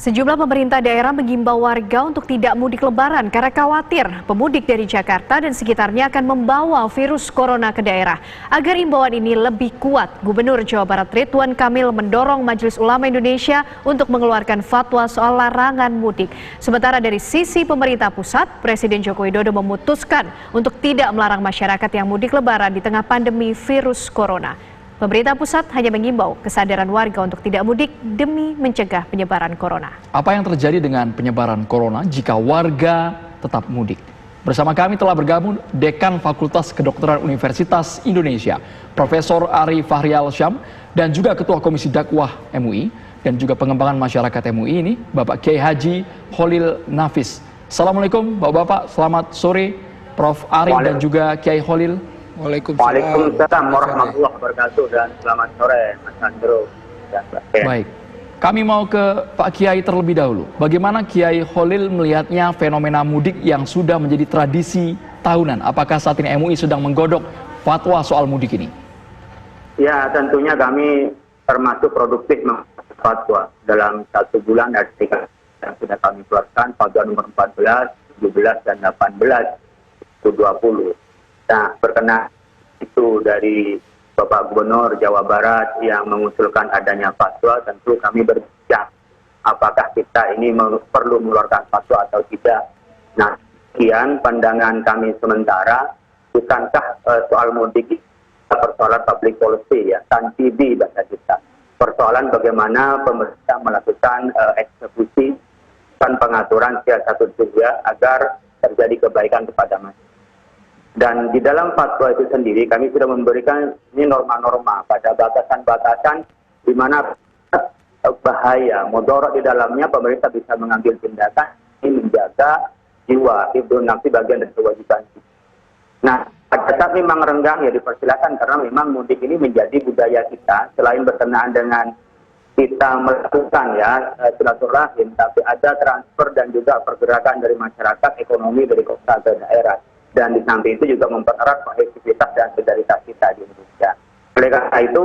Sejumlah pemerintah daerah mengimbau warga untuk tidak mudik lebaran karena khawatir pemudik dari Jakarta dan sekitarnya akan membawa virus corona ke daerah. Agar imbauan ini lebih kuat, Gubernur Jawa Barat Ridwan Kamil mendorong Majelis Ulama Indonesia untuk mengeluarkan fatwa soal larangan mudik. Sementara dari sisi pemerintah pusat, Presiden Joko Widodo memutuskan untuk tidak melarang masyarakat yang mudik lebaran di tengah pandemi virus corona. Pemerintah pusat hanya mengimbau kesadaran warga untuk tidak mudik demi mencegah penyebaran corona. Apa yang terjadi dengan penyebaran corona jika warga tetap mudik? Bersama kami telah bergabung Dekan Fakultas Kedokteran Universitas Indonesia, Profesor Ari Fahrial Syam, dan juga Ketua Komisi Dakwah MUI, dan juga Pengembangan Masyarakat MUI ini, Bapak Kiai Haji Kholil Nafis. Assalamualaikum Bapak-Bapak, selamat sore Prof. Ari dan juga Kiai Kholil. Waalaikumsalam warahmatullahi wabarakatuh dan selamat sore Mas Andro dan Mbak Ken. Baik, kami mau ke Pak Kiai terlebih dahulu. Bagaimana Kiai Kholil melihatnya fenomena mudik yang sudah menjadi tradisi tahunan? Apakah saat ini MUI sedang menggodok fatwa soal mudik ini? Ya, tentunya kami termasuk produktif fatwa dalam 1 bulan dari yang sudah kami keluarkan, fatwa nomor 14, 17, dan 18, 20. Nah, berkenaan itu dari Bapak Gubernur Jawa Barat yang mengusulkan adanya fatwa, tentu kami berbincang apakah kita ini perlu mengeluarkan fatwa atau tidak. Nah, sekian pandangan kami sementara. Bukankah soal mudik persoalan public policy, ya, TANPB bahasa kita. Persoalan bagaimana pemerintah melakukan eksekusi dan pengaturan siasatun juga agar terjadi kebaikan kepada masyarakat. Dan di dalam fatwa itu sendiri kami sudah memberikan ini norma-norma pada batasan-batasan di mana bahaya, mudarat di dalamnya pemerintah bisa mengambil tindakan ini menjaga jiwa, hifdzun nafsi bagian dari kewajiban. Nah, pada saat memang renggang ya dipersilakan karena memang mudik ini menjadi budaya kita. Selain berkenaan dengan kita melakukan ya silaturahim, tapi ada transfer dan juga pergerakan dari masyarakat, ekonomi dari kota ke daerah. Dan di samping itu juga mempererat kohesivitas dan solidaritas kita di Indonesia. Oleh karena itu,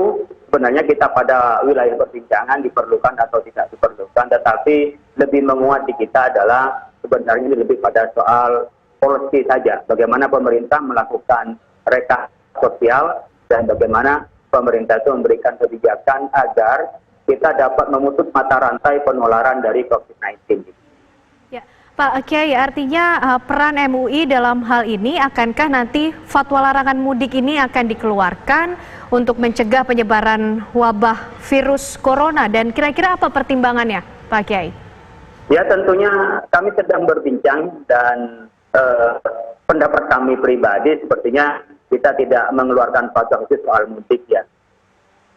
sebenarnya kita pada wilayah perbincangan diperlukan atau tidak diperlukan, tetapi lebih menguat di kita adalah sebenarnya ini lebih pada soal policy saja. Bagaimana pemerintah melakukan rekayasa sosial dan bagaimana pemerintah itu memberikan kebijakan agar kita dapat memutus mata rantai penularan dari COVID-19. Pak Kiai, artinya peran MUI dalam hal ini, akankah nanti fatwa larangan mudik ini akan dikeluarkan untuk mencegah penyebaran wabah virus corona, dan kira-kira apa pertimbangannya Pak Kiai? Ya, tentunya kami sedang berbincang dan pendapat kami pribadi sepertinya kita tidak mengeluarkan fatwa khusus soal mudik ya.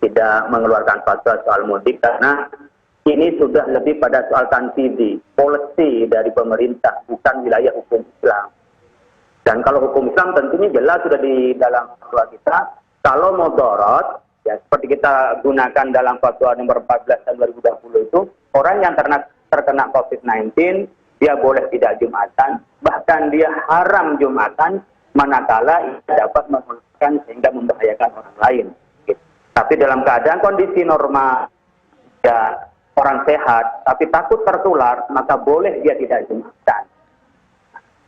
Tidak mengeluarkan fatwa soal mudik karena ini sudah lebih pada soal TANPB, policy dari pemerintah, bukan wilayah hukum Islam. Dan kalau hukum Islam tentunya jelas sudah di dalam fatwa kita, kalau mudarat, ya seperti kita gunakan dalam fatwa nomor 14 tahun 2020 itu, orang yang terkena COVID-19, dia boleh tidak Jumatan, bahkan dia haram Jumatan, manakala ia dapat mengumpulkan sehingga membahayakan orang lain. Gitu. Tapi dalam keadaan kondisi normal, ya, orang sehat, tapi takut tertular, maka boleh dia tidak Jumatan.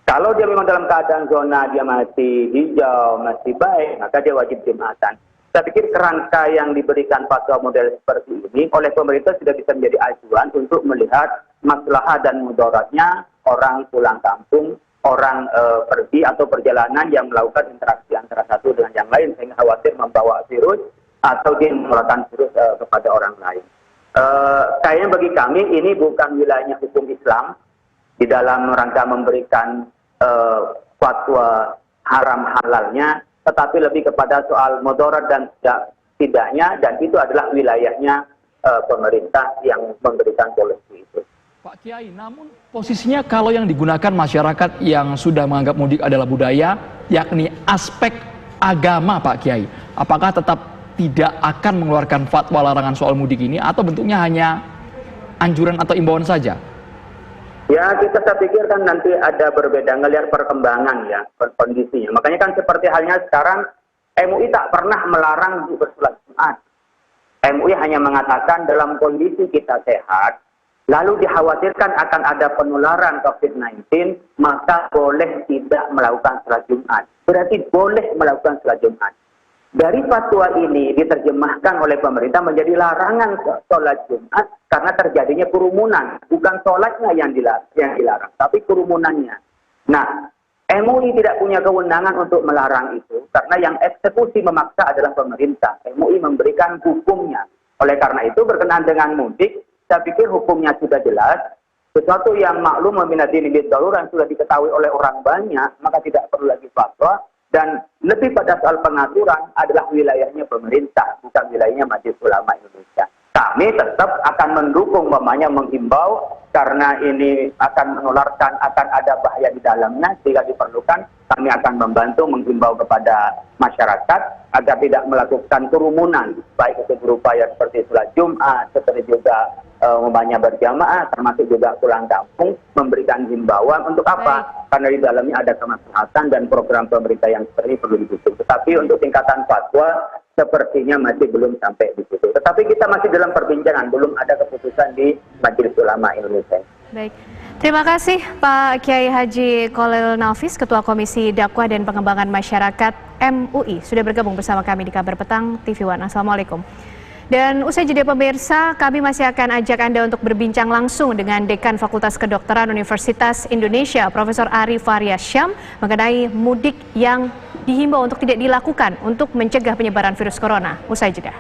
Kalau dia memang dalam keadaan zona dia masih hijau, masih baik, maka dia wajib Jumatan. Saya pikir kerangka yang diberikan fatwa model seperti ini oleh pemerintah sudah bisa menjadi acuan untuk melihat maslahat dan mudaratnya orang pulang kampung, orang pergi atau perjalanan yang melakukan interaksi antara satu dengan yang lain sehingga khawatir membawa virus atau dia menularkan virus kepada orang lain. Kayaknya bagi kami ini bukan wilayahnya hukum Islam di dalam rangka memberikan fatwa haram halalnya, tetapi lebih kepada soal mudarat dan tidaknya, dan itu adalah wilayahnya pemerintah yang memberikan polisi itu. Pak Kiai, namun posisinya kalau yang digunakan masyarakat yang sudah menganggap mudik adalah budaya, yakni aspek agama Pak Kiai, apakah tetap tidak akan mengeluarkan fatwa larangan soal mudik ini atau bentuknya hanya anjuran atau imbauan saja? Ya, saya pikir kan nanti ada berbeda ngelihat perkembangan ya, kondisinya. Makanya kan seperti halnya sekarang MUI tak pernah melarang bersolat Jumat. MUI hanya mengatakan dalam kondisi kita sehat, lalu dikhawatirkan akan ada penularan COVID-19, maka boleh tidak melakukan sholat Jumat. Berarti boleh melakukan sholat Jumat. Dari fatwa ini diterjemahkan oleh pemerintah menjadi larangan sholat Jumat karena terjadinya kerumunan. Bukan sholatnya yang dilarang, tapi kerumunannya. Nah, MUI tidak punya kewenangan untuk melarang itu karena yang eksekusi memaksa adalah pemerintah. MUI memberikan hukumnya. Oleh karena itu berkenaan dengan mudik, saya pikir hukumnya sudah jelas. Sesuatu yang maklum meminati bid darurat yang sudah diketahui oleh orang banyak, maka tidak perlu lagi fatwa. Dan lebih pada soal pengaturan adalah wilayahnya pemerintah, bukan wilayahnya Majelis Ulama Indonesia. Kami tetap akan mendukung, menghimbau, karena ini akan menularkan, akan ada bahaya di dalamnya. Jika diperlukan, kami akan membantu menghimbau kepada masyarakat agar tidak melakukan kerumunan, baik itu berupa yang seperti sholat Jumat, seperti juga berjamaah, termasuk juga pulang kampung, memberikan himbauan untuk apa? Karena di dalamnya ada kemaslahatan dan program pemerintah yang seperti ini perlu didukung. Tetapi untuk tingkatan fatwa sepertinya masih belum sampai di situ. Tetapi kita masih dalam perbincangan, belum ada keputusan di Majelis Ulama Indonesia. Baik. Terima kasih Pak Kiai Haji Kholil Nafis, Ketua Komisi Dakwah dan Pengembangan Masyarakat MUI, sudah bergabung bersama kami di Kabar Petang TV One. Assalamualaikum. Dan usai jeda pemirsa, kami masih akan ajak Anda untuk berbincang langsung dengan Dekan Fakultas Kedokteran Universitas Indonesia, Profesor Ari Fahriyal Syam, mengenai mudik yang dihimbau untuk tidak dilakukan untuk mencegah penyebaran virus corona. Usai jeda.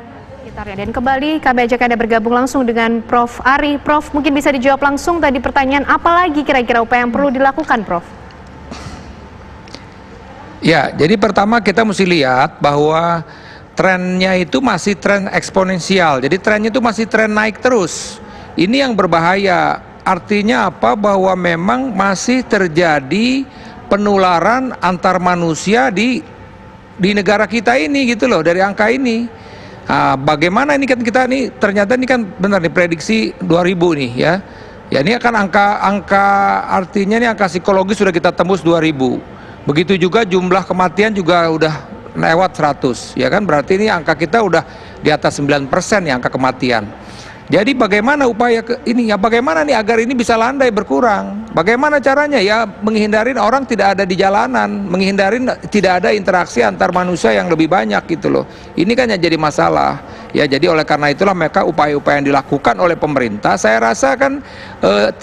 Dan kembali kami ajak Anda bergabung langsung dengan Prof. Ari. Prof, mungkin bisa dijawab langsung tadi pertanyaan, apa lagi kira-kira upaya yang perlu dilakukan, Prof? Ya, jadi pertama kita mesti lihat bahwa trennya itu masih tren eksponensial. Jadi trennya itu masih tren naik terus. Ini yang berbahaya. Artinya apa? Bahwa memang masih terjadi penularan antar manusia di negara kita ini gitu loh, dari angka ini. Nah, bagaimana ini kan kita nih, ternyata ini kan benar nih prediksi 2000 nih ya. Ya ini akan angka artinya nih angka psikologis sudah kita tembus 2000. Begitu juga jumlah kematian juga udah lewat 100, ya kan, berarti ini angka kita udah di atas 9% ya angka kematian. Jadi bagaimana upaya ini ya, bagaimana nih agar ini bisa landai berkurang? Bagaimana caranya ya, menghindarin orang tidak ada di jalanan, menghindarin tidak ada interaksi antar manusia yang lebih banyak gitu loh. Ini kan yang jadi masalah. Ya, jadi oleh karena itulah mereka upaya-upaya yang dilakukan oleh pemerintah, saya rasa kan 3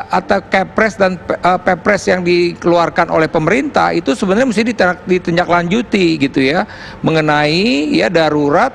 atau Kepres dan Pepres yang dikeluarkan oleh pemerintah itu sebenarnya mesti ditindaklanjuti gitu ya, mengenai ya darurat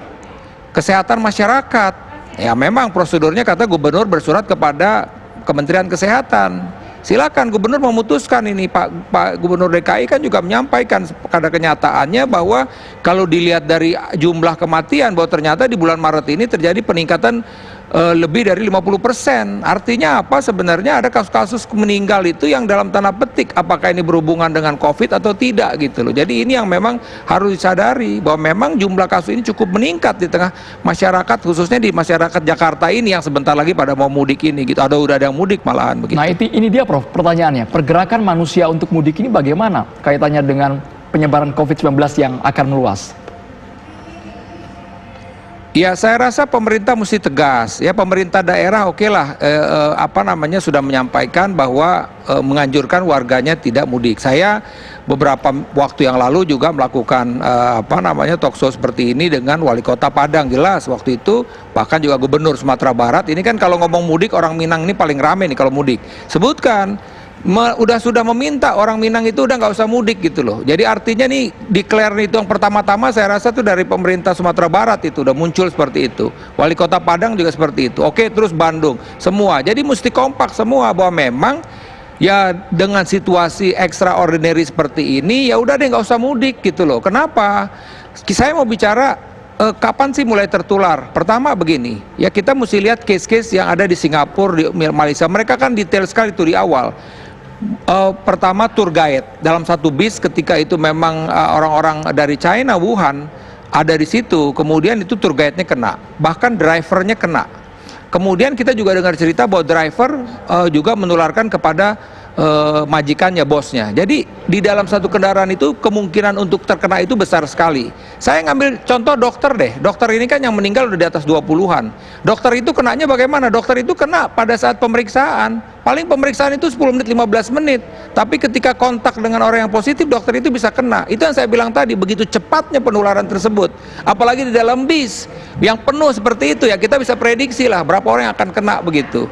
kesehatan masyarakat. Ya memang prosedurnya kata gubernur bersurat kepada Kementerian Kesehatan. Silakan gubernur memutuskan ini. Pak Gubernur DKI kan juga menyampaikan pada kenyataannya bahwa kalau dilihat dari jumlah kematian bahwa ternyata di bulan Maret ini terjadi peningkatan lebih dari 50%. Artinya apa? Sebenarnya ada kasus-kasus meninggal itu yang dalam tanda petik apakah ini berhubungan dengan COVID atau tidak gitu loh. Jadi ini yang memang harus disadari bahwa memang jumlah kasus ini cukup meningkat di tengah masyarakat, khususnya di masyarakat Jakarta ini yang sebentar lagi pada mau mudik ini gitu. Udah ada yang mudik malahan begitu. Nah ini dia Prof, pertanyaannya, pergerakan manusia untuk mudik ini bagaimana kaitannya dengan penyebaran COVID-19 yang akan meluas? Ya, saya rasa pemerintah mesti tegas. Ya, pemerintah daerah okelah, sudah menyampaikan bahwa menganjurkan warganya tidak mudik. Saya beberapa waktu yang lalu juga melakukan talkshow seperti ini dengan Wali Kota Padang. Jelas waktu itu bahkan juga Gubernur Sumatera Barat. Ini kan kalau ngomong mudik, orang Minang ini paling rame nih kalau mudik. Sebutkan. Sudah meminta orang Minang itu udah nggak usah mudik gitu loh. Jadi artinya nih declare itu yang pertama-tama saya rasa tuh dari pemerintah Sumatera Barat itu udah muncul seperti itu. Wali Kota Padang juga seperti itu. Oke, terus Bandung semua. Jadi mesti kompak semua bahwa memang ya dengan situasi extraordinary seperti ini ya udah deh nggak usah mudik gitu loh. Kenapa? Saya mau bicara kapan sih mulai tertular? Pertama begini, ya kita mesti lihat case-case yang ada di Singapura, di Malaysia. Mereka kan detail sekali itu di awal. Pertama tour guide dalam satu bis ketika itu memang orang-orang dari China, Wuhan ada di situ, kemudian itu tour guide-nya kena, bahkan drivernya kena. Kemudian kita juga dengar cerita bahwa driver juga menularkan kepada majikannya, bosnya. Jadi di dalam satu kendaraan itu kemungkinan untuk terkena itu besar sekali. Saya ngambil contoh dokter deh. Dokter ini kan yang meninggal udah di atas 20-an. Dokter itu kenanya bagaimana? Dokter itu kena pada saat pemeriksaan. Paling pemeriksaan itu 10 menit, 15 menit. Tapi ketika kontak dengan orang yang positif, dokter itu bisa kena. Itu yang saya bilang tadi, begitu cepatnya penularan tersebut. Apalagi di dalam bis yang penuh seperti itu, ya kita bisa prediksi lah berapa orang yang akan kena begitu.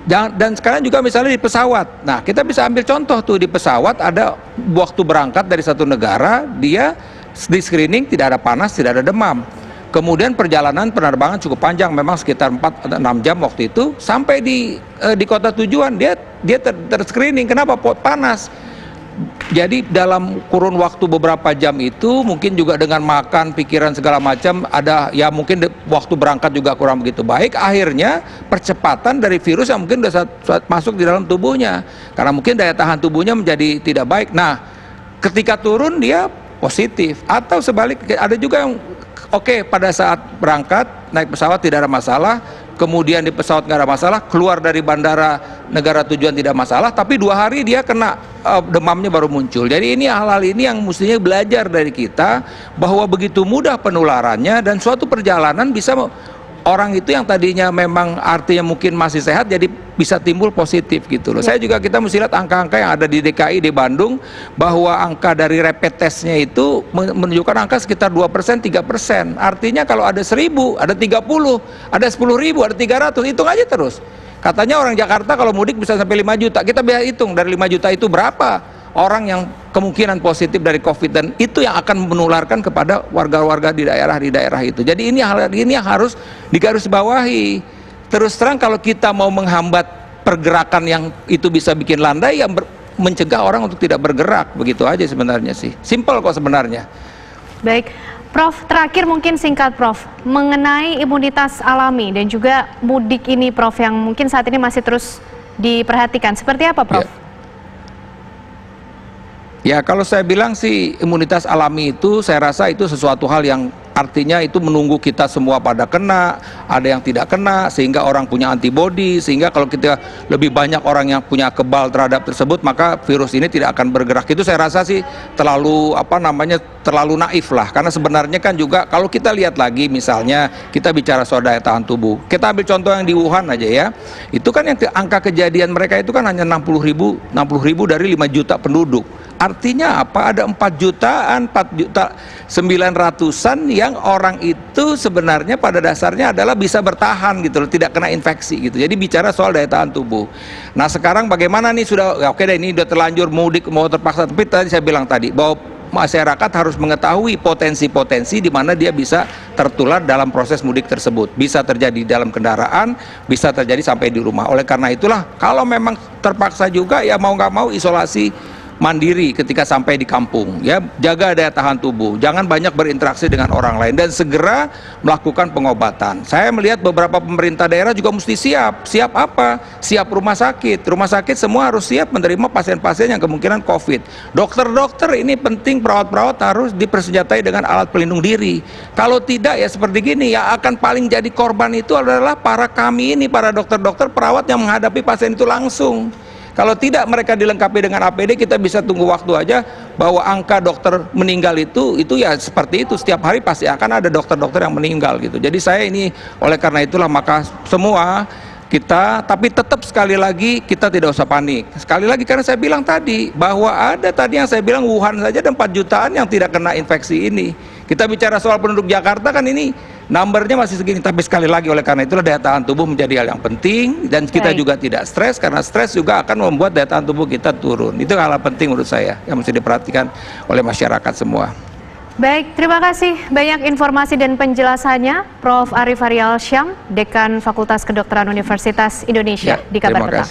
Dan sekarang juga misalnya di pesawat. Nah, kita bisa ambil contoh tuh, di pesawat ada waktu berangkat dari satu negara, dia di screening tidak ada panas, tidak ada demam. Kemudian perjalanan penerbangan cukup panjang, memang sekitar 4-6 jam waktu itu. Sampai di kota tujuan dia terscreening. Kenapa? Panas. Jadi dalam kurun waktu beberapa jam itu, mungkin juga dengan makan, pikiran segala macam, ada ya mungkin waktu berangkat juga kurang begitu baik. Akhirnya percepatan dari virus yang mungkin sudah saat masuk di dalam tubuhnya, karena mungkin daya tahan tubuhnya menjadi tidak baik. Nah, ketika turun dia positif. Atau sebaliknya, ada juga yang oke, pada saat berangkat naik pesawat tidak ada masalah, kemudian di pesawat nggak ada masalah, keluar dari bandara negara tujuan tidak masalah, tapi 2 hari dia kena demamnya baru muncul. Jadi ini hal-hal ini yang mestinya belajar dari kita, bahwa begitu mudah penularannya, dan suatu perjalanan bisa orang itu yang tadinya memang artinya mungkin masih sehat jadi bisa timbul positif gitu loh. Saya juga, kita mesti lihat angka-angka yang ada di DKI, di Bandung, bahwa angka dari rapid testnya itu menunjukkan angka sekitar 2%, 3%. Artinya kalau ada 1000, ada 30, ada 10.000, ada 300, hitung aja terus. Katanya orang Jakarta kalau mudik bisa sampai 5 juta. Kita bisa hitung dari 5 juta itu berapa orang yang kemungkinan positif dari COVID, dan itu yang akan menularkan kepada warga-warga di daerah itu. Jadi ini hal ini yang harus digarisbawahi. Terus terang, kalau kita mau menghambat pergerakan yang itu bisa bikin landai, yang mencegah orang untuk tidak bergerak, begitu aja sebenarnya sih. Simpel kok sebenarnya. Baik, Prof, terakhir mungkin singkat Prof, mengenai imunitas alami dan juga mudik ini Prof, yang mungkin saat ini masih terus diperhatikan, seperti apa Prof? Ya, kalau saya bilang sih imunitas alami itu, saya rasa itu sesuatu hal yang artinya itu menunggu kita semua pada kena, ada yang tidak kena, sehingga orang punya antibodi, sehingga kalau kita lebih banyak orang yang punya kebal terhadap tersebut, maka virus ini tidak akan bergerak. Itu saya rasa sih terlalu terlalu naif lah, karena sebenarnya kan juga kalau kita lihat lagi, misalnya kita bicara soal daya tahan tubuh, kita ambil contoh yang di Wuhan aja ya, itu kan yang angka kejadian mereka itu kan hanya 60.000 dari 5 juta penduduk. Artinya apa? Ada 4.900.000 yang orang itu sebenarnya pada dasarnya adalah bisa bertahan gitu loh, tidak kena infeksi gitu. Jadi bicara soal daya tahan tubuh. Nah, sekarang bagaimana nih, sudah ya oke deh, ini udah terlanjur mudik mau terpaksa, tapi tadi saya bilang tadi bahwa masyarakat harus mengetahui potensi-potensi di mana dia bisa tertular dalam proses mudik tersebut. Bisa terjadi dalam kendaraan, bisa terjadi sampai di rumah. Oleh karena itulah, kalau memang terpaksa juga ya mau nggak mau isolasi mandiri ketika sampai di kampung, ya, jaga daya tahan tubuh, jangan banyak berinteraksi dengan orang lain, dan segera melakukan pengobatan. Saya melihat beberapa pemerintah daerah juga mesti siap apa? Siap rumah sakit semua harus siap menerima pasien-pasien yang kemungkinan COVID. Dokter-dokter ini penting, perawat-perawat harus dipersenjatai dengan alat pelindung diri. Kalau tidak ya seperti gini, ya akan paling jadi korban itu adalah para dokter-dokter, perawat yang menghadapi pasien itu langsung. Kalau tidak mereka dilengkapi dengan APD, kita bisa tunggu waktu aja bahwa angka dokter meninggal itu ya seperti itu, setiap hari pasti akan ada dokter-dokter yang meninggal gitu. Jadi saya ini, oleh karena itulah maka semua kita, tapi tetap sekali lagi kita tidak usah panik. Sekali lagi karena saya bilang tadi bahwa ada tadi yang saya bilang Wuhan saja ada 4 jutaan yang tidak kena infeksi ini. Kita bicara soal penduduk Jakarta kan ini numbernya masih segini, tapi sekali lagi oleh karena itulah daya tahan tubuh menjadi hal yang penting, dan kita juga tidak stres, karena stres juga akan membuat daya tahan tubuh kita turun. Itu hal penting menurut saya yang mesti diperhatikan oleh masyarakat semua. Baik, terima kasih banyak informasi dan penjelasannya Prof. Ari Fahrial Syam, Dekan Fakultas Kedokteran Universitas Indonesia di Kabar Petang.